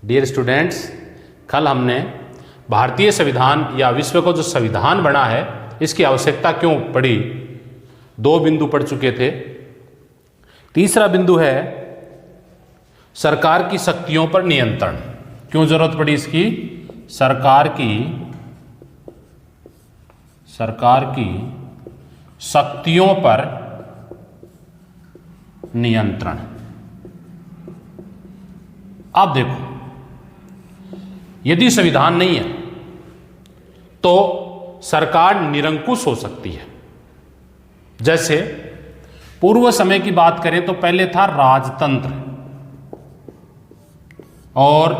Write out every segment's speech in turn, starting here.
Dear students, कल हमने भारतीय संविधान या विश्व को जो संविधान बना है इसकी आवश्यकता क्यों पड़ी, 2 बिंदु पढ़ चुके थे। तीसरा बिंदु है सरकार की शक्तियों पर नियंत्रण, क्यों जरूरत पड़ी इसकी, सरकार की शक्तियों पर नियंत्रण। अब देखो, यदि संविधान नहीं है तो सरकार निरंकुश हो सकती है। जैसे पूर्व समय की बात करें तो पहले था राजतंत्र, और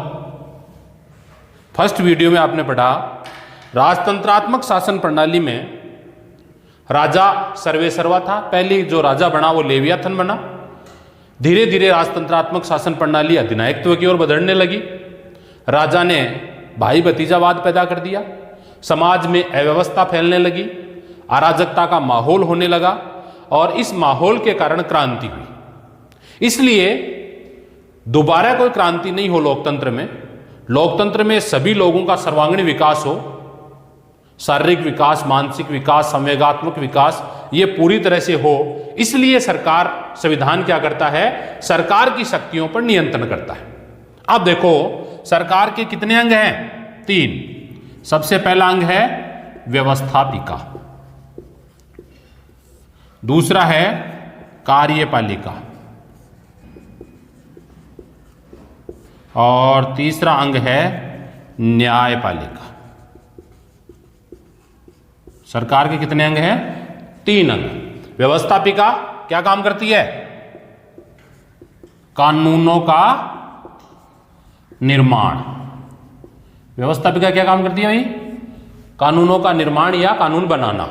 फर्स्ट वीडियो में आपने पढ़ा राजतंत्रात्मक शासन प्रणाली में राजा सर्वेसर्वा था। पहले जो राजा बना वो लेवियाथन बना। धीरे धीरे राजतंत्रात्मक शासन प्रणाली अधिनायकत्व की ओर बढ़ने लगी। राजा ने भाई भतीजावाद पैदा कर दिया, समाज में अव्यवस्था फैलने लगी, अराजकता का माहौल होने लगा और इस माहौल के कारण क्रांति हुई। इसलिए दोबारा कोई क्रांति नहीं हो लोकतंत्र में। लोकतंत्र में सभी लोगों का सर्वांगीण विकास हो, शारीरिक विकास, मानसिक विकास, संवेगात्मक विकास, ये पूरी तरह से हो। इसलिए सरकार, संविधान क्या करता है, सरकार की शक्तियों पर नियंत्रण करता है। अब देखो, सरकार के कितने अंग हैं, 3। सबसे पहला अंग है व्यवस्थापिका, दूसरा है कार्यपालिका और तीसरा अंग है न्यायपालिका। सरकार के कितने अंग हैं, 3 अंग। व्यवस्थापिका क्या काम करती है, कानूनों का निर्माण। व्यवस्थापिका क्या काम करती है भाई, कानूनों का निर्माण या कानून बनाना।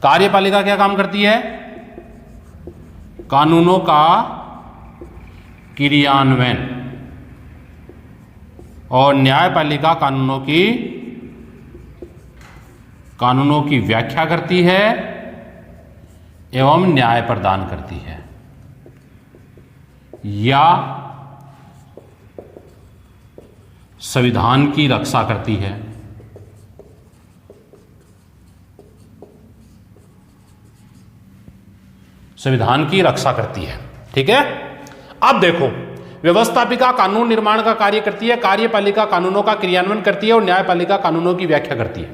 कार्यपालिका क्या काम करती है, कानूनों का क्रियान्वयन। और न्यायपालिका कानूनों की व्याख्या करती है एवं न्याय प्रदान करती है या संविधान की रक्षा करती है। संविधान की रक्षा करती है, ठीक है। अब देखो, व्यवस्थापिका कानून निर्माण का कार्य करती है, कार्यपालिका कानूनों का क्रियान्वयन करती है और न्यायपालिका कानूनों की व्याख्या करती है,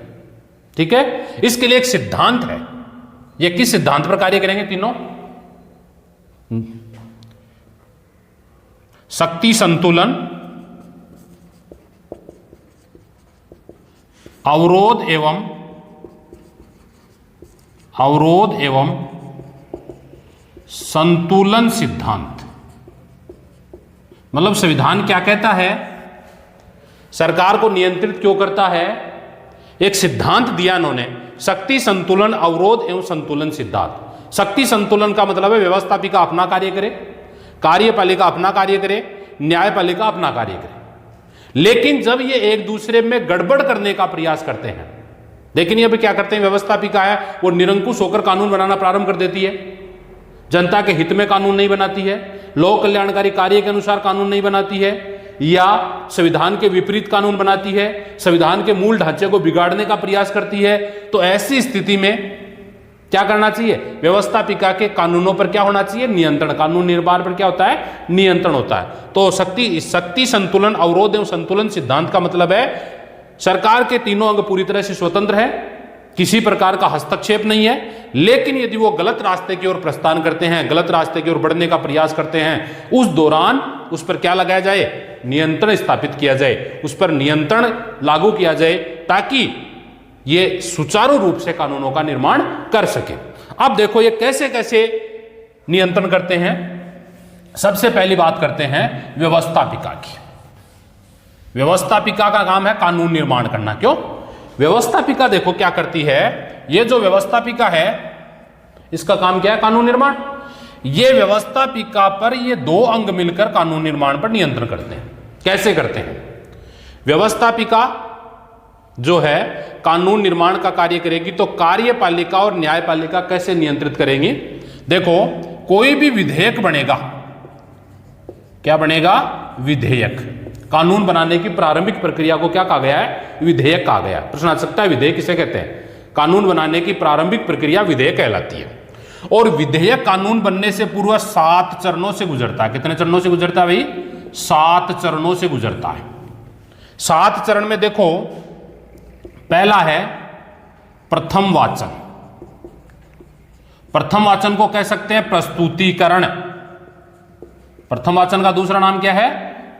ठीक है। इसके लिए एक सिद्धांत है। ये किस सिद्धांत पर कार्य करेंगे तीनों, शक्ति संतुलन, अवरोध एवं संतुलन सिद्धांत। मतलब संविधान क्या कहता है, सरकार को नियंत्रित क्यों करता है, एक सिद्धांत दिया इन्होंने, शक्ति संतुलन, अवरोध एवं संतुलन सिद्धांत। शक्ति संतुलन का मतलब है व्यवस्थापिका अपना कार्य करे, कार्यपालिका अपना कार्य करे, न्यायपालिका अपना कार्य करे। लेकिन जब ये एक दूसरे में गड़बड़ करने का प्रयास करते हैं, लेकिन ये भी क्या करते हैं, व्यवस्थापिका है वो निरंकुश होकर कानून बनाना प्रारंभ कर देती है, जनता के हित में कानून नहीं बनाती है, लोक कल्याणकारी कार्य के अनुसार कानून नहीं बनाती है, या संविधान के विपरीत कानून बनाती है, संविधान के मूल ढांचे को बिगाड़ने का प्रयास करती है। तो ऐसी स्थिति में क्या करना चाहिए, व्यवस्थापिका के कानूनों पर क्या होना चाहिए, नियंत्रण। कानून निर्माण पर क्या होता है, नियंत्रण होता है। तो शक्ति संतुलन, अवरोध एवं संतुलन सिद्धांत का मतलब है सरकार के तीनों अंग पूरी तरह से स्वतंत्र है, किसी प्रकार का हस्तक्षेप नहीं है। लेकिन यदि वो गलत रास्ते की ओर प्रस्थान करते हैं, गलत रास्ते की ओर बढ़ने का प्रयास करते हैं, उस दौरान उस पर क्या लगाया जाए, नियंत्रण स्थापित किया जाए, उस पर नियंत्रण लागू किया जाए ताकि ये सुचारू रूप से कानूनों का निर्माण कर सके। अब देखो ये कैसे कैसे नियंत्रण करते हैं। सबसे पहली बात करते हैं व्यवस्थापिका की। व्यवस्थापिका का काम है कानून निर्माण करना। क्यों, व्यवस्थापिका देखो क्या करती है, ये जो व्यवस्थापिका है इसका काम क्या है, कानून निर्माण। ये व्यवस्थापिका पर ये 2 अंग मिलकर कानून निर्माण पर नियंत्रण करते हैं। कैसे करते हैं, व्यवस्थापिका जो है कानून निर्माण का कार्य करेगी, तो कार्यपालिका और न्यायपालिका कैसे नियंत्रित करेंगी। देखो, कोई भी विधेयक बनेगा, क्या बनेगा, विधेयक। कानून बनाने की प्रारंभिक प्रक्रिया को क्या कहा गया है? विधेयक कहा गया है। प्रश्न आ सकता है विधेयक किसे कहते हैं? कानून बनाने की प्रारंभिक प्रक्रिया विधेयक कहलाती है। और विधेयक कानून बनने से पूर्व 7 चरणों से गुजरता है। कितने चरणों से गुजरता है भाई? 7 चरणों से गुजरता है। 7 चरण में देखो, पहला है प्रथम वाचन। प्रथम वाचन को कह सकते हैं प्रस्तुतिकरण। प्रथम वाचन का दूसरा नाम क्या है?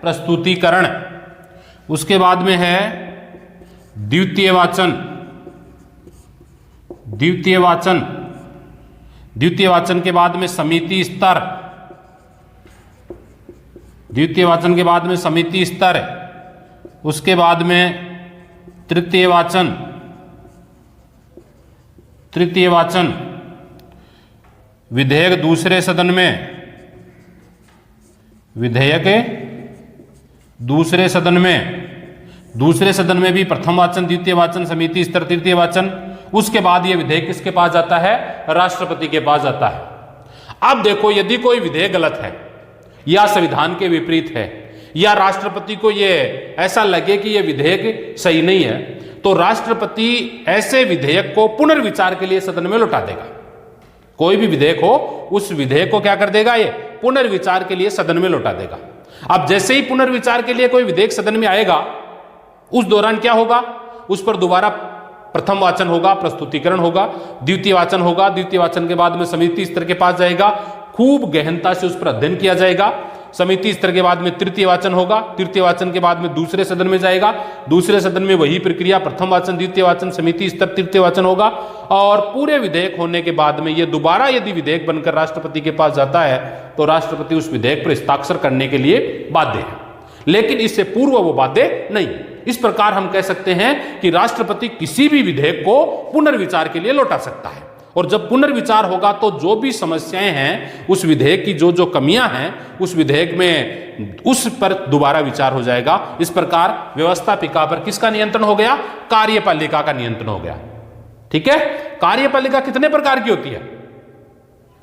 प्रस्तुतिकरण। उसके बाद में है द्वितीय वाचन। द्वितीय वाचन, द्वितीय वाचन के बाद में समिति स्तर। द्वितीय वाचन के बाद में समिति स्तर। उसके बाद में तृतीय वाचन। तृतीय वाचन, विधेयक दूसरे सदन में। विधेयक दूसरे सदन में। दूसरे सदन में भी प्रथम वाचन, द्वितीय वाचन, समिति स्तर, तृतीय वाचन। उसके बाद यह विधेयक किसके पास जाता है? राष्ट्रपति के पास जाता है। अब देखो, यदि कोई विधेयक गलत है या संविधान के विपरीत है या राष्ट्रपति को यह ऐसा लगे कि यह विधेयक सही नहीं है, तो राष्ट्रपति ऐसे विधेयक को पुनर्विचार के लिए सदन में लौटा देगा। कोई भी विधेयक हो, उस विधेयक को क्या कर देगा? ये पुनर्विचार के लिए सदन में लौटा देगा। अब जैसे ही पुनर्विचार के लिए कोई विधेयक सदन में आएगा, उस दौरान क्या होगा? उस पर दोबारा प्रथम वाचन होगा, प्रस्तुतिकरण होगा, द्वितीय वाचन होगा। द्वितीय वाचन के बाद में समिति स्तर के पास जाएगा, खूब गहनता से उस पर अध्ययन किया जाएगा। समिति स्तर के बाद में तृतीय वाचन होगा। तृतीय वाचन के बाद में दूसरे सदन में जाएगा। दूसरे सदन में वही प्रक्रिया, प्रथम वाचन, द्वितीय वाचन, समिति स्तर, तृतीय वाचन होगा। और पूरे विधेयक होने के बाद में ये दोबारा यदि विधेयक बनकर राष्ट्रपति के पास जाता है, तो राष्ट्रपति उस विधेयक पर हस्ताक्षर करने के लिए बाध्य है, लेकिन इससे पूर्व वो बाध्य नहीं। इस प्रकार हम कह सकते हैं कि राष्ट्रपति किसी भी विधेयक को पुनर्विचार के लिए लौटा सकता है। और जब पुनर्विचार होगा तो जो भी समस्याएं हैं, उस विधेयक की जो जो कमियां हैं, उस विधेयक में उस पर दोबारा विचार हो जाएगा। इस प्रकार व्यवस्थापिका पर किसका नियंत्रण हो गया? कार्यपालिका का नियंत्रण हो गया। ठीक है। कार्यपालिका कितने प्रकार की होती है?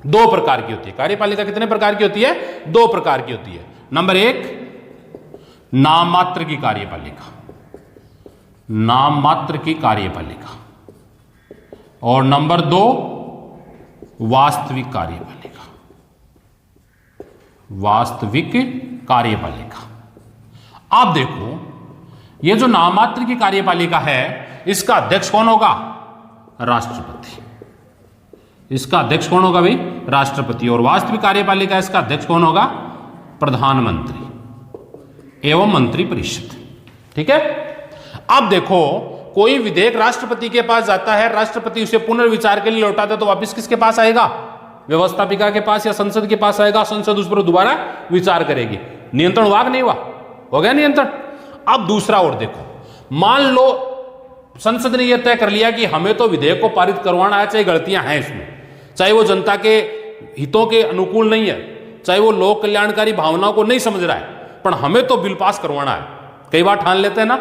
2 प्रकार की होती है। कार्यपालिका कितने प्रकार की होती है? 2 प्रकार की होती है। नंबर 1, नाम मात्र की कार्यपालिका। नाम मात्र की कार्यपालिका। और नंबर 2, वास्तविक कार्यपालिका। वास्तविक कार्यपालिका। आप देखो, ये जो नाम मात्र की कार्यपालिका है, इसका अध्यक्ष कौन होगा? राष्ट्रपति। इसका अध्यक्ष कौन होगा भाई? राष्ट्रपति। और वास्तविक कार्यपालिका, इसका अध्यक्ष कौन होगा? प्रधानमंत्री एवं मंत्रिपरिषद। ठीक है। अब देखो, कोई विधेयक राष्ट्रपति के पास जाता है, राष्ट्रपति उसे पुनर्विचार के लिए लौटाता है, तो वापस किसके पास आएगा? व्यवस्थापिका के पास या संसद के पास आएगा। संसद उस पर दोबारा विचार करेगी। नियंत्रण हुआ कि नहीं हुआ? हो गया नियंत्रण। अब दूसरा और देखो, मान लो संसद ने यह तय कर लिया कि हमें तो विधेयक को पारित करवाना है, चाहे गलतियां हैं इसमें, चाहे वो जनता के हितों के अनुकूल नहीं है, चाहे वो लोक कल्याणकारी भावनाओं को नहीं समझ रहा है, पर हमें तो बिल पास करवाना है। कई बार ठान लेते हैं ना,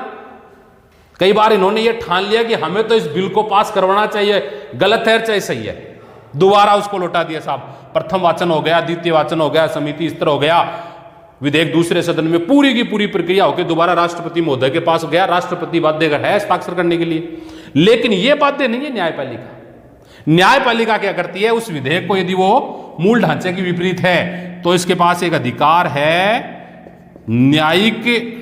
कई बार इन्होंने ये ठान लिया कि हमें तो इस बिल को पास करवाना चाहिए, गलत है चाहे सही है, दोबारा उसको लौटा दिया साहब। प्रथम वाचन हो गया, द्वितीय वाचन हो गया, समिति स्तर हो गया, विधेयक दूसरे सदन में पूरी की पूरी प्रक्रिया होकर दोबारा राष्ट्रपति महोदय के पास गया। राष्ट्रपति बाध्य है हस्ताक्षर करने के लिए, लेकिन यह बाध्य नहीं है न्यायपालिका। न्यायपालिका क्या करती है? उस विधेयक को यदि वो मूल ढांचे के विपरीत है, तो इसके पास एक अधिकार है न्यायिक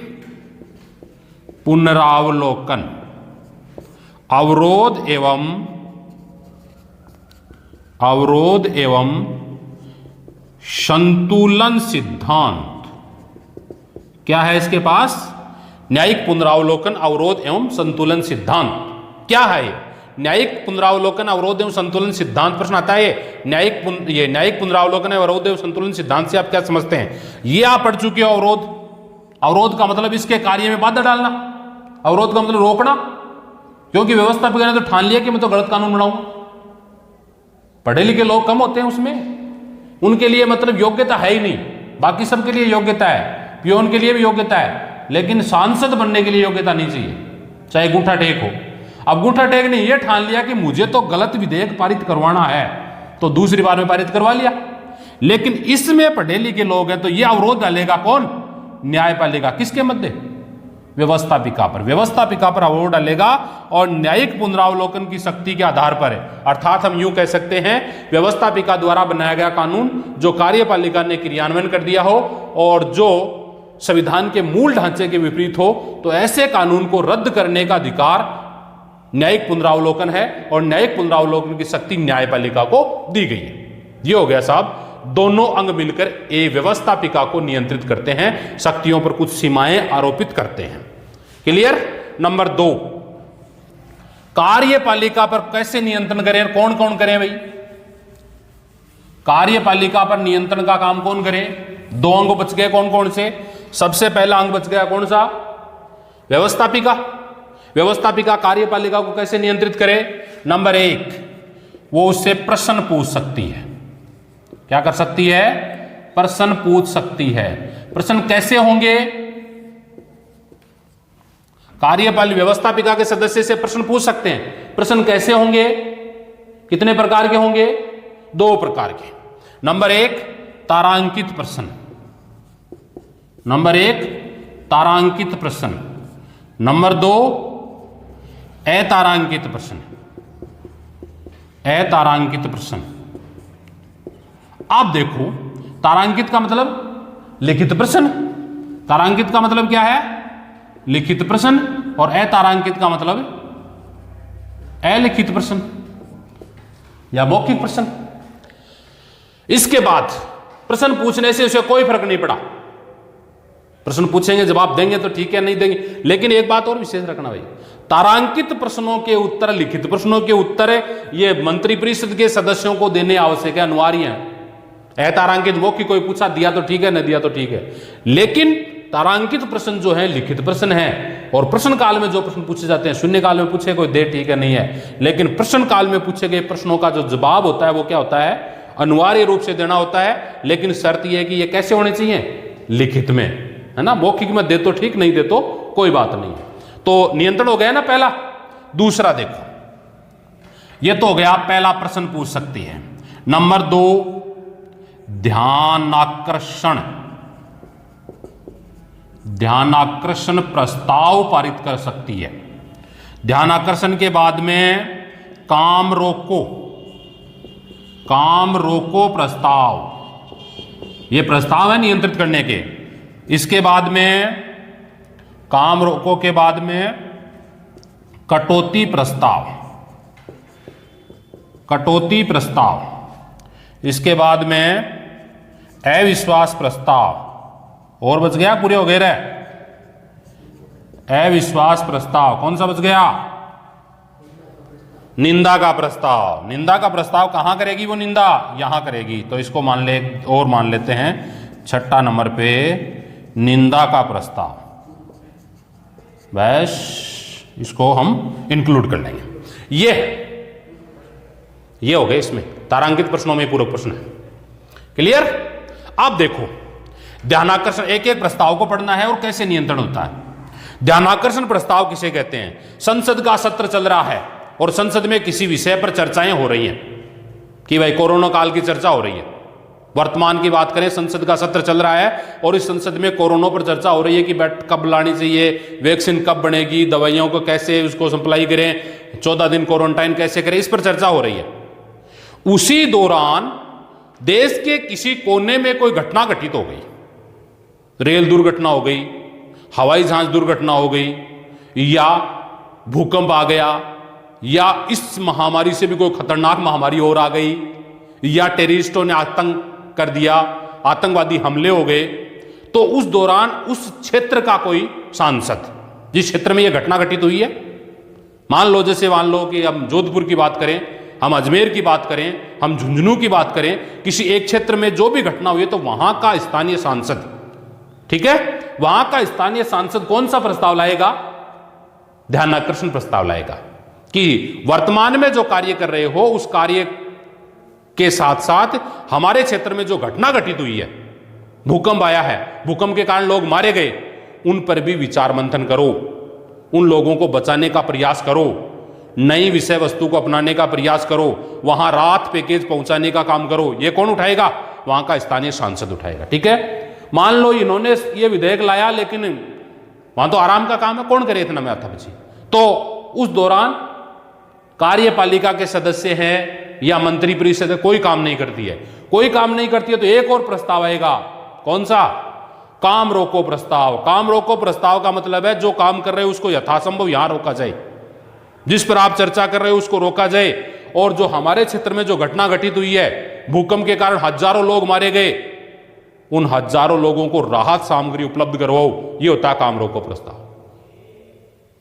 पुनरावलोकन, अवरोध एवं संतुलन सिद्धांत। क्या है इसके पास? न्यायिक पुनरावलोकन, अवरोध एवं संतुलन सिद्धांत। क्या है ये? न्यायिक पुनरावलोकन, अवरोध एवं संतुलन सिद्धांत। प्रश्न आता है न्यायिक पुनरावलोकन, अवरोध एवं संतुलन सिद्धांत से आप क्या समझते हैं? ये आप पढ़ चुके हो। अवरोध का मतलब इसके कार्य में बाधा डालना, अवरोध का मतलब रोकना, क्योंकि व्यवस्थापिका ने तो ठान लिया कि मैं तो गलत कानून बनाऊंगा। पढ़े लिखे लोग कम होते हैं उसमें, उनके लिए मतलब योग्यता है ही नहीं। बाकी सबके लिए योग्यता है, पियोन के लिए भी योग्यता है, लेकिन सांसद बनने के लिए योग्यता नहीं चाहिए, चाहे गूठा टेक हो। अब गूठा टेक ने यह ठान लिया कि मुझे तो गलत विधेयक पारित करवाना है, तो दूसरी बार में पारित करवा लिया। लेकिन इसमें पढ़े लिखे लोग हैं, तो यह अवरोध डालेगा कौन? न्यायपालिका, किसके मध्य? व्यवस्थापिका पर। व्यवस्थापिका पर अवरोध डालेगा और न्यायिक पुनरावलोकन की शक्ति के आधार पर है। अर्थात हम यूं कह सकते हैं, व्यवस्थापिका द्वारा बनाया गया कानून जो कार्यपालिका ने क्रियान्वयन कर दिया हो और जो संविधान के मूल ढांचे के विपरीत हो, तो ऐसे कानून को रद्द करने का अधिकार न्यायिक पुनरावलोकन है और न्यायिक पुनरावलोकन की शक्ति न्यायपालिका को दी गई है। ये हो गया साहब, दोनों अंग मिलकर ए व्यवस्थापिका को नियंत्रित करते हैं, शक्तियों पर कुछ सीमाएं आरोपित करते हैं। क्लियर? नंबर 2, कार्यपालिका पर कैसे नियंत्रण करें? कौन कौन करें भाई? कार्यपालिका पर नियंत्रण का काम कौन करे? 2 अंग बच गए, कौन कौन से? सबसे पहला अंग बच गया कौन सा? व्यवस्थापिका। व्यवस्थापिका कार्यपालिका को कैसे नियंत्रित करे? नंबर 1, वो उससे प्रश्न पूछ सकती है। क्या कर सकती है? प्रश्न पूछ सकती है। प्रश्न कैसे होंगे? कार्यपालिका व्यवस्थापिका के सदस्य से प्रश्न पूछ सकते हैं। प्रश्न कैसे होंगे? कितने प्रकार के होंगे? 2 प्रकार के। नंबर 1, तारांकित प्रश्न। नंबर 1, तारांकित प्रश्न। नंबर 2, अतारांकित प्रश्न। अतारांकित प्रश्न। आप देखो, तारांकित का मतलब लिखित प्रश्न। तारांकित का मतलब क्या है? लिखित प्रश्न। और अतारांकित का मतलब अलिखित प्रश्न या मौखिक प्रश्न। इसके बाद प्रश्न पूछने से उसे कोई फर्क नहीं पड़ा। प्रश्न पूछेंगे, जवाब देंगे तो ठीक है, नहीं देंगे। लेकिन एक बात और विशेष रखना भाई, तारांकित प्रश्नों के उत्तर, लिखित प्रश्नों के उत्तर ये मंत्रिपरिषद के सदस्यों को देने आवश्यक है, अनिवार्य है। अतारांकित मौखिक कोई पूछा, दिया तो ठीक है, न दिया तो ठीक है। लेकिन तारांकित प्रश्न जो है लिखित प्रश्न है, और प्रश्न काल में जो प्रश्न पूछे जाते हैं, शून्य काल में पूछे कोई दे, ठीक है, नहीं है। लेकिन प्रश्न काल में पूछे गए प्रश्नों का जो जवाब होता है वो क्या होता है? अनिवार्य रूप से देना होता है। लेकिन शर्त यह है कि ये कैसे होने चाहिए? लिखित में, है ना। मौखिक में दे तो ठीक, नहीं दे तो कोई बात नहीं है। तो नियंत्रण हो गया ना पहला। दूसरा देखो, ये तो हो गया पहला, प्रश्न पूछ सकती है। नंबर 2, ध्यानाकर्षण। ध्यानाकर्षण प्रस्ताव पारित कर सकती है। ध्यानाकर्षण के बाद में काम रोको। काम रोको प्रस्ताव, ये प्रस्ताव है नियंत्रित करने के। इसके बाद में काम रोको के बाद में कटौती प्रस्ताव। कटौती प्रस्ताव। इसके बाद में अविश्वास प्रस्ताव। और बच गया? पूरे हो गए रे। अविश्वास प्रस्ताव। कौन सा बच गया? निंदा का प्रस्ताव। निंदा का प्रस्ताव कहां करेगी वो निंदा? यहां करेगी। तो इसको मान ले, और मान लेते हैं 6 नंबर पे निंदा का प्रस्ताव। बस इसको हम इंक्लूड कर लेंगे। ये हो गए इसमें तारांकित प्रश्नों में पूरक प्रश्न है। क्लियर? अब देखो, ध्यानाकर्षण, एक एक प्रस्ताव को पढ़ना है और कैसे नियंत्रण होता है। ध्यानाकर्षण प्रस्ताव किसे कहते हैं? संसद का सत्र चल रहा है और संसद में किसी विषय पर चर्चाएं हो रही हैं कि भाई कोरोना काल की चर्चा हो रही है। वर्तमान की बात करें, संसद का सत्र चल रहा है और इस संसद में कोरोना पर चर्चा हो रही है कि बेड कब लानी चाहिए, वैक्सीन कब बनेगी, दवाइयों को कैसे उसको सप्लाई करें, 14 दिन क्वारंटाइन कैसे करें, इस पर चर्चा हो रही है। उसी दौरान देश के किसी कोने में कोई घटना घटित हो गई, रेल दुर्घटना हो गई, हवाई जहाज दुर्घटना हो गई, या भूकंप आ गया, या इस महामारी से भी कोई खतरनाक महामारी और आ गई, या टेररिस्टों ने आतंक कर दिया, आतंकवादी हमले हो गए, तो उस दौरान उस क्षेत्र का कोई सांसद, जिस क्षेत्र में यह घटना घटित हुई है, मान लो जैसे मान लो कि हम जोधपुर की बात करें, हम अजमेर की बात करें, हम झुंझुनू की बात करें, किसी एक क्षेत्र में जो भी घटना हुई है, तो वहां का स्थानीय सांसद, ठीक है, वहां का स्थानीय सांसद कौन सा प्रस्ताव लाएगा? ध्यानाकर्षण प्रस्ताव लाएगा कि वर्तमान में जो कार्य कर रहे हो उस कार्य के साथ साथ हमारे क्षेत्र में जो घटना घटित हुई है, भूकंप आया है, भूकंप के कारण लोग मारे गए, उन पर भी विचार मंथन करो, उन लोगों को बचाने का प्रयास करो, नई विषय वस्तु को अपनाने का प्रयास करो, वहां राहत पैकेज पहुंचाने का काम करो। यह कौन उठाएगा? वहां का स्थानीय सांसद उठाएगा। ठीक है, मान लो इन्होंने ये विधेयक लाया, लेकिन वहां तो आराम का काम है, कौन करे इतना माथापच्ची। तो उस दौरान कार्यपालिका के सदस्य हैं या मंत्री परिषद कोई काम नहीं करती है, कोई काम नहीं करती है, तो एक और प्रस्ताव आएगा। कौन सा? काम रोको प्रस्ताव। काम रोको प्रस्ताव का मतलब है जो काम कर रहे हो उसको यथासंभव यहां रोका जाए, जिस पर आप चर्चा कर रहे हो उसको रोका जाए। और जो हमारे क्षेत्र में जो घटना घटित हुई है, भूकंप के कारण हजारों लोग मारे गए, उन हजारों लोगों को राहत सामग्री उपलब्ध करवाओ, ये होता है काम रोको प्रस्ताव।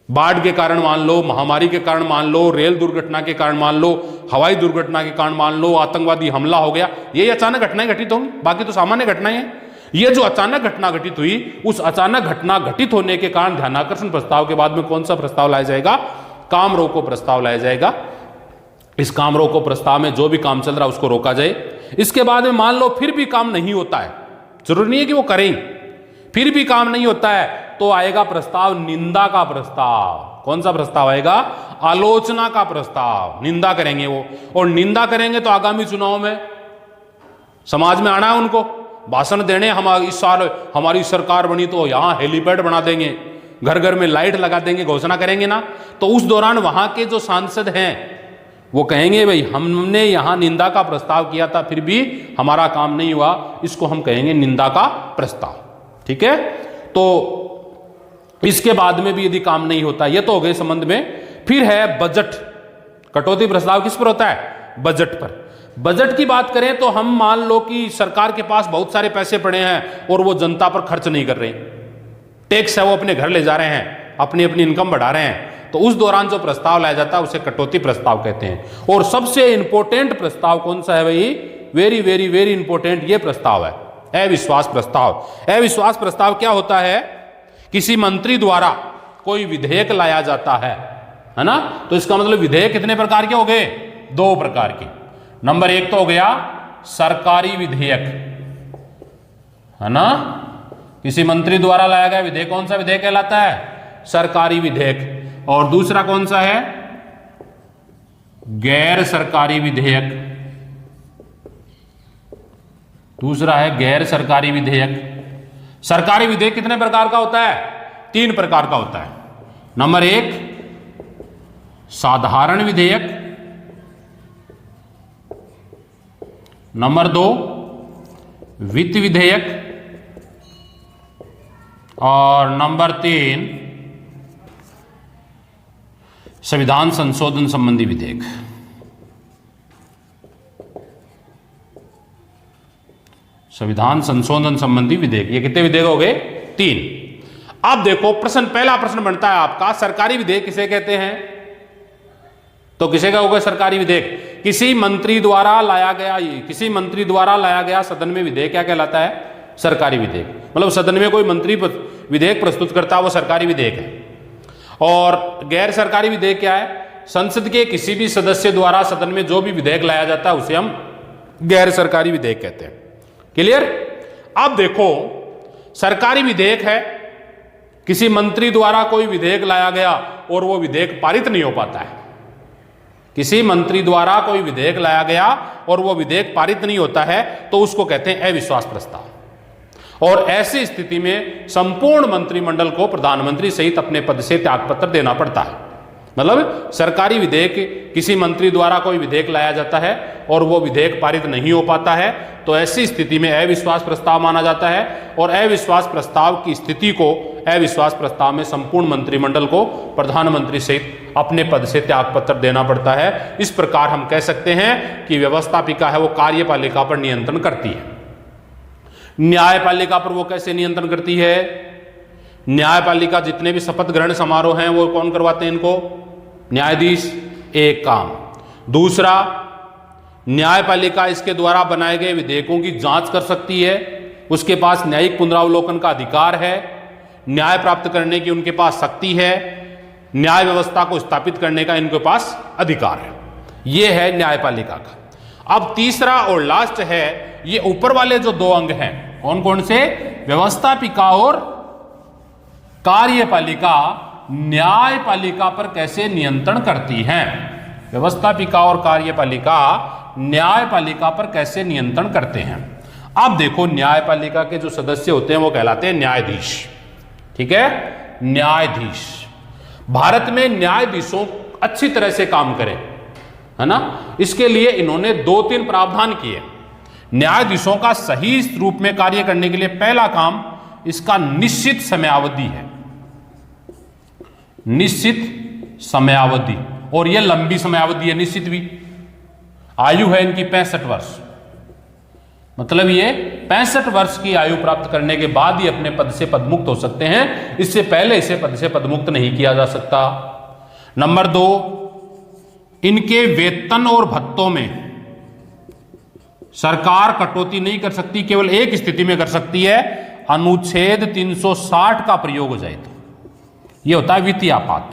बाढ़ के कारण मान लो, महामारी के कारण मान लो, रेल दुर्घटना के कारण मान लो, हवाई दुर्घटना के कारण मान लो, आतंकवादी हमला हो गया, ये अचानक घटनाएं घटित होंगी, बाकी तो सामान्य घटनाएं हैं। ये जो अचानक घटना घटित हुई, उस अचानक घटना घटित होने के कारण ध्यानाकर्षण प्रस्ताव के बाद में कौन सा प्रस्ताव लाया जाएगा? काम रोको प्रस्ताव लाया जाएगा। इस काम रोको प्रस्ताव में जो भी काम चल रहा है उसको रोका जाए। इसके बाद में मान लो फिर भी काम नहीं होता है, जरूरी नहीं है कि वो करें, फिर भी काम नहीं होता है, तो आएगा प्रस्ताव निंदा का प्रस्ताव। कौन सा प्रस्ताव आएगा? आलोचना का प्रस्ताव। निंदा करेंगे वो, और निंदा करेंगे तो आगामी चुनाव में समाज में आना है उनको, भाषण देने, हम इस साल हमारी सरकार बनी तो यहां हेलीपैड बना देंगे, घर घर में लाइट लगा देंगे, घोषणा करेंगे ना। तो उस दौरान वहां के जो सांसद हैं वो कहेंगे भाई हमने यहां निंदा का प्रस्ताव किया था फिर भी हमारा काम नहीं हुआ, इसको हम कहेंगे निंदा का प्रस्ताव। ठीक है, तो इसके बाद में भी यदि काम नहीं होता, ये तो हो गए संबंध में। फिर है बजट। कटौती प्रस्ताव किस पर होता है? बजट पर। बजट की बात करें तो हम मान लो कि सरकार के पास बहुत सारे पैसे पड़े हैं और वो जनता पर खर्च नहीं कर रहे, टैक्स है वो अपने घर ले जा रहे हैं, अपनी अपनी इनकम बढ़ा रहे हैं, तो उस दौरान जो प्रस्ताव लाया जाता है उसे कटौती प्रस्ताव कहते हैं। और सबसे इंपॉर्टेंट प्रस्ताव कौन सा है भाई? वेरी वेरी वेरी इंपॉर्टेंट ये प्रस्ताव है, अविश्वास प्रस्ताव। अविश्वास प्रस्ताव क्या होता है? किसी मंत्री द्वारा कोई विधेयक लाया जाता है ना, तो इसका मतलब विधेयक कितने प्रकार के हो गए? 2 प्रकार के। नंबर 1 तो हो गया सरकारी विधेयक, है ना, किसी मंत्री द्वारा लाया गया विधेयक। कौन सा विधेयक कहलाता है? सरकारी विधेयक। और दूसरा कौन सा है? गैर सरकारी विधेयक। दूसरा है गैर सरकारी विधेयक। सरकारी विधेयक कितने प्रकार का होता है? 3 प्रकार का होता है। नंबर 1 साधारण विधेयक, नंबर 2 वित्त विधेयक, और नंबर 3 संविधान संशोधन संबंधी विधेयक। संविधान संशोधन संबंधी विधेयक, ये कितने विधेयक हो गए? 3। अब देखो प्रश्न, पहला प्रश्न बनता है आपका, सरकारी विधेयक किसे कहते हैं? तो किसे का होगा सरकारी विधेयक? किसी मंत्री द्वारा लाया गया, किसी मंत्री द्वारा लाया गया सदन में विधेयक क्या कहलाता है? सरकारी विधेयक। मतलब सदन में कोई मंत्री विधेयक प्रस्तुत करता है वो सरकारी विधेयक है। और गैर सरकारी विधेयक क्या है? संसद के किसी भी सदस्य द्वारा सदन में जो भी विधेयक लाया जाता है उसे हम गैर सरकारी विधेयक कहते हैं। क्लियर? अब देखो सरकारी विधेयक है, किसी मंत्री द्वारा कोई विधेयक लाया गया और वो विधेयक पारित नहीं हो पाता है। किसी मंत्री द्वारा कोई विधेयक लाया गया और वो विधेयक पारित नहीं होता है तो उसको कहते हैं अविश्वास प्रस्ताव। और ऐसी स्थिति में संपूर्ण मंत्रिमंडल को प्रधानमंत्री सहित अपने पद से त्यागपत्र देना पड़ता है। मतलब सरकारी विधेयक, किसी मंत्री द्वारा कोई विधेयक लाया जाता है और वो विधेयक पारित नहीं हो पाता है तो ऐसी स्थिति में अविश्वास प्रस्ताव माना जाता है। और अविश्वास प्रस्ताव की स्थिति को, अविश्वास प्रस्ताव में संपूर्ण मंत्रिमंडल को प्रधानमंत्री सहित अपने पद से त्यागपत्र देना पड़ता है। इस प्रकार हम कह सकते हैं कि व्यवस्थापिका है वो कार्यपालिका पर नियंत्रण करती है। न्यायपालिका पर वो कैसे नियंत्रण करती है? न्यायपालिका जितने भी शपथ ग्रहण समारोह हैं वो कौन करवाते हैं इनको? न्यायाधीश। एक काम। दूसरा, न्यायपालिका इसके द्वारा बनाए गए विधेयकों की जांच कर सकती है, उसके पास न्यायिक पुनरावलोकन का अधिकार है, न्याय प्राप्त करने की उनके पास शक्ति है, न्याय व्यवस्था को स्थापित करने का इनके पास अधिकार है। यह है न्यायपालिका का। अब तीसरा और लास्ट है, ये ऊपर वाले जो 2 अंग हैं कौन कौन से? व्यवस्थापिका और कार्यपालिका न्यायपालिका पर कैसे नियंत्रण करती हैं? व्यवस्थापिका और कार्यपालिका न्यायपालिका पर कैसे नियंत्रण करते हैं? अब देखो, न्यायपालिका के जो सदस्य होते हैं वो कहलाते हैं न्यायाधीश। ठीक है, न्यायाधीश। भारत में न्यायाधीशों अच्छी तरह से काम करें, है ना, इसके लिए इन्होंने 2-3 प्रावधान किए। न्यायाधीशों का सही रूप में कार्य करने के लिए पहला काम इसका निश्चित समयावधि है, निश्चित समयावधि, और यह लंबी समयावधि है। निश्चित भी आयु है इनकी 65 वर्ष, मतलब ये 65 वर्ष की आयु प्राप्त करने के बाद ही अपने पद से पदमुक्त हो सकते हैं, इससे पहले इसे पद से पदमुक्त नहीं किया जा सकता। नंबर 2, इनके वेतन और भत्तों में सरकार कटौती नहीं कर सकती, केवल एक स्थिति में कर सकती है, अनुच्छेद 360 का प्रयोग हो जाए तो। यह होता है वित्तीय आपात।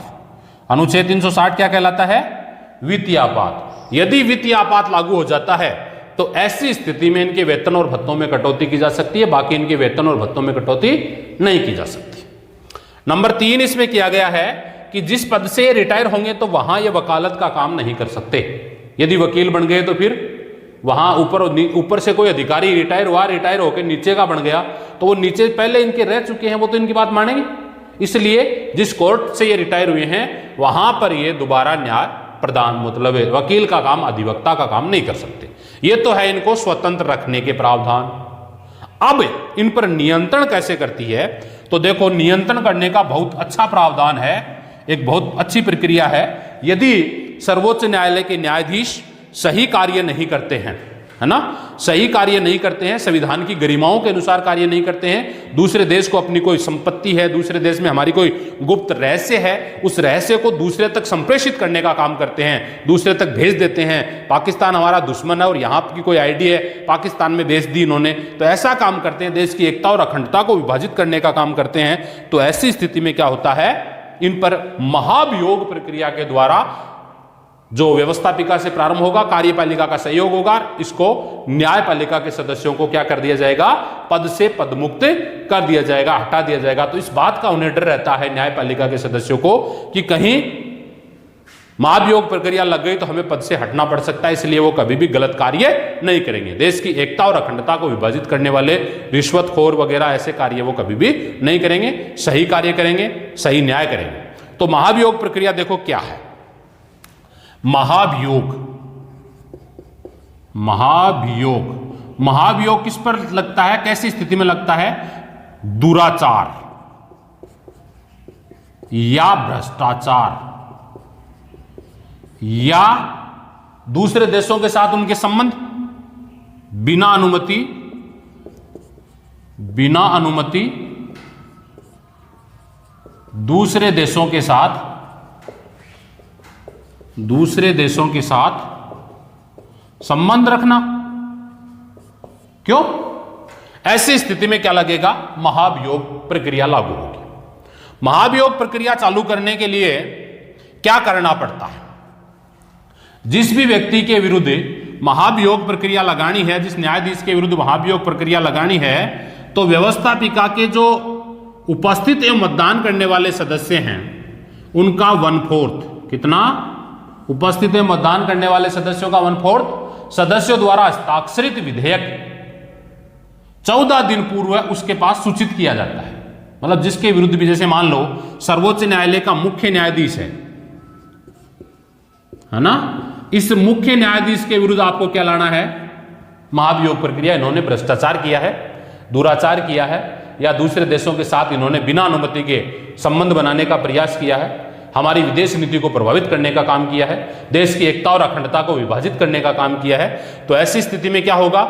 अनुच्छेद 360 क्या कहलाता है? वित्तीय आपात। यदि वित्तीय आपात लागू हो जाता है तो ऐसी स्थिति में इनके वेतन और भत्तों में कटौती की जा सकती है, बाकी इनके वेतन और भत्तों में कटौती नहीं की जा सकती। नंबर 3 इसमें किया गया है कि जिस पद से रिटायर होंगे तो वहां ये वकालत का काम नहीं कर सकते। यदि वकील बन गए तो फिर वहां ऊपर से कोई अधिकारी रिटायर हुआ, रिटायर होकर नीचे का बन गया, तो वो नीचे पहले इनके रह चुके हैं, वो तो इनकी बात मानेंगे। इसलिए जिस कोर्ट से ये रिटायर हुए हैं वहां पर ये दोबारा न्याय प्रदान, मतलब वकील का काम, अधिवक्ता का काम नहीं कर सकते। ये तो है इनको स्वतंत्र रखने के प्रावधान। अब इन पर नियंत्रण कैसे करती है? तो देखो, नियंत्रण करने का बहुत अच्छा प्रावधान है, एक बहुत अच्छी प्रक्रिया है। यदि सर्वोच्च न्यायालय के न्यायाधीश सही कार्य नहीं करते हैं, है ना, सही कार्य नहीं करते हैं, संविधान की गरिमाओं के अनुसार कार्य नहीं करते हैं, दूसरे देश को अपनी कोई संपत्ति है, दूसरे देश में हमारी कोई गुप्त रहस्य है, उस रहस्य को दूसरे तक संप्रेषित करने का काम करते हैं, दूसरे तक भेज देते हैं। पाकिस्तान हमारा दुश्मन है और यहाँ की कोई आईडी है, पाकिस्तान में भेज दी इन्होंने, तो ऐसा काम करते हैं, देश की एकता और अखंडता को विभाजित करने का काम करते हैं। तो ऐसी स्थिति में क्या होता है, इन पर महाभियोग प्रक्रिया के द्वारा जो व्यवस्थापिका से प्रारंभ होगा, कार्यपालिका का सहयोग होगा, इसको न्यायपालिका के सदस्यों को क्या कर दिया जाएगा? पद से पदमुक्त कर दिया जाएगा, हटा दिया जाएगा। तो इस बात का उन्हें डर रहता है न्यायपालिका के सदस्यों को कि कहीं महाभियोग प्रक्रिया लग गई तो हमें पद से हटना पड़ सकता है, इसलिए वो कभी भी गलत कार्य नहीं करेंगे। देश की एकता और अखंडता को विभाजित करने वाले रिश्वतखोर वगैरह ऐसे कार्य वो कभी भी नहीं करेंगे, सही कार्य करेंगे, सही न्याय करेंगे। तो महाभियोग प्रक्रिया देखो क्या है। महाभियोग, महाभियोग, महाभियोग किस पर लगता है, कैसी स्थिति में लगता है? दुराचार या भ्रष्टाचार या दूसरे देशों के साथ उनके संबंध, बिना अनुमति दूसरे देशों के साथ संबंध रखना। क्यों? ऐसी स्थिति में क्या लगेगा? महाभियोग प्रक्रिया लागू होगी। महाभियोग प्रक्रिया चालू करने के लिए क्या करना पड़ता है? जिस भी व्यक्ति के विरुद्ध महाभियोग प्रक्रिया लगानी है, जिस न्यायाधीश के विरुद्ध महाभियोग प्रक्रिया लगानी है, तो व्यवस्थापिका के जो उपस्थित एवं मतदान करने वाले सदस्य हैं उनका 1/4, कितना? उपस्थित एवं मतदान करने वाले सदस्यों का 1/4 सदस्यों द्वारा हस्ताक्षरित विधेयक 14 दिन पूर्व उसके पास सूचित किया जाता है। मतलब जिसके विरुद्ध भी, जैसे मान लो सर्वोच्च न्यायालय का मुख्य न्यायाधीश है ना, इस मुख्य न्यायाधीश के विरुद्ध आपको क्या लाना है? महाभियोग प्रक्रिया। इन्होंने भ्रष्टाचार किया है, दुराचार किया है, या दूसरे देशों के साथ इन्होंने बिना अनुमति के संबंध बनाने का प्रयास किया है, हमारी विदेश नीति को प्रभावित करने का काम किया है, देश की एकता और अखंडता को विभाजित करने का काम किया है। तो ऐसी स्थिति में क्या होगा?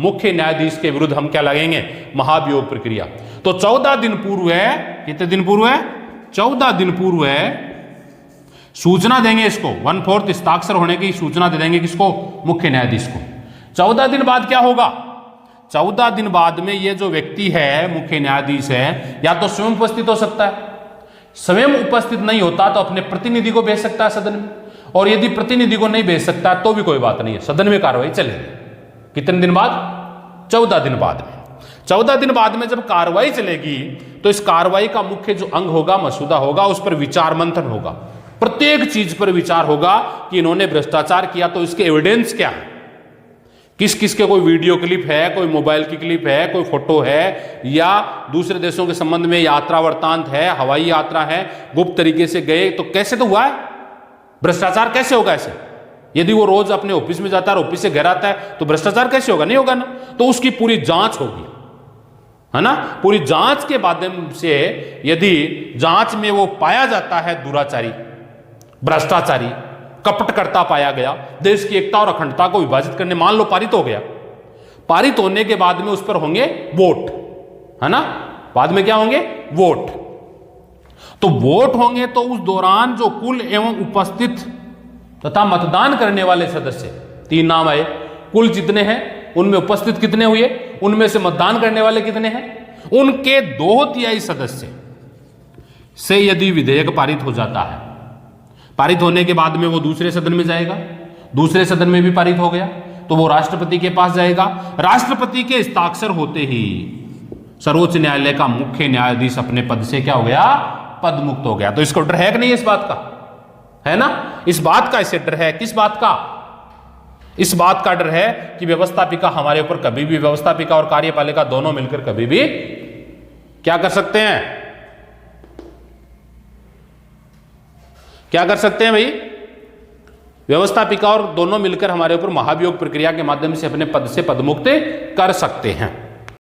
मुख्य न्यायाधीश के विरुद्ध हम क्या लगेंगे? महाभियोग प्रक्रिया। तो 14 दिन पूर्व है, कितने दिन पूर्व है? 14 दिन पूर्व है, सूचना देंगे इसको, 1/4 हस्ताक्षर होने की सूचना दे देंगे किसको? मुख्य न्यायाधीश को। 14 दिन बाद क्या होगा? 14 दिन बाद में ये जो व्यक्ति है, मुख्य न्यायाधीश है, या तो स्वयं उपस्थित हो सकता है, स्वयं उपस्थित नहीं होता तो अपने प्रतिनिधि को भेज सकता है सदन में, और यदि प्रतिनिधि को नहीं भेज सकता तो भी कोई बात नहीं है, सदन में कार्रवाई चलेगी। कितने दिन बाद? 14 दिन बाद में। 14 दिन बाद में जब कार्रवाई चलेगी तो इस कार्रवाई का मुख्य जो अंग होगा, मसौदा होगा, उस पर विचार मंथन होगा, प्रत्येक चीज पर विचार होगा कि इन्होंने भ्रष्टाचार किया तो इसके एविडेंस क्या है, किस किस के कोई वीडियो क्लिप है, कोई मोबाइल की क्लिप है, कोई फोटो है, या दूसरे देशों के संबंध में यात्रा वृत्तांत है, हवाई यात्रा है, गुप्त तरीके से गए, तो कैसे तो हुआ है? भ्रष्टाचार कैसे होगा ऐसे? यदि वो रोज अपने ऑफिस में जाता है और ऑफिस से घर आता है तो भ्रष्टाचार कैसे होगा? नहीं होगा ना। तो उसकी पूरी जांच होगी, है ना। पूरी जांच के माध्यम से यदि जांच में वो पाया जाता है दुराचारी, भ्रष्टाचारी, कपटकर्ता पाया गया, देश की एकता और अखंडता को विभाजित करने, मान लो पारित हो गया, पारित होने के बाद में उस पर होंगे वोट, है ना। बाद में क्या होंगे? वोट। तो वोट होंगे तो उस दौरान जो कुल एवं उपस्थित तथा मतदान करने वाले सदस्य, 3 नाम आए, कुल जितने हैं उनमें उपस्थित कितने हुए, उनमें से मतदान करने वाले कितने हैं, उनके 2/3 सदस्य से यदि विधेयक पारित हो जाता है, पारित होने के बाद में वो दूसरे सदन में जाएगा, दूसरे सदन में भी पारित हो गया तो वो राष्ट्रपति के पास जाएगा, राष्ट्रपति के हस्ताक्षर होते ही सर्वोच्च न्यायालय का मुख्य न्यायाधीश अपने पद से क्या हो गया? पद मुक्त हो गया। तो इसको डर है कि नहीं इस बात का? है ना। इस बात का इसे डर है। किस बात का? इस बात का डर है कि व्यवस्थापिका हमारे ऊपर कभी भी, व्यवस्थापिका और कार्यपालिका दोनों मिलकर कभी भी क्या कर सकते हैं? क्या कर सकते हैं भाई? व्यवस्थापिका और दोनों मिलकर हमारे ऊपर महाभियोग प्रक्रिया के माध्यम से अपने पद से पदमुक्त कर सकते हैं।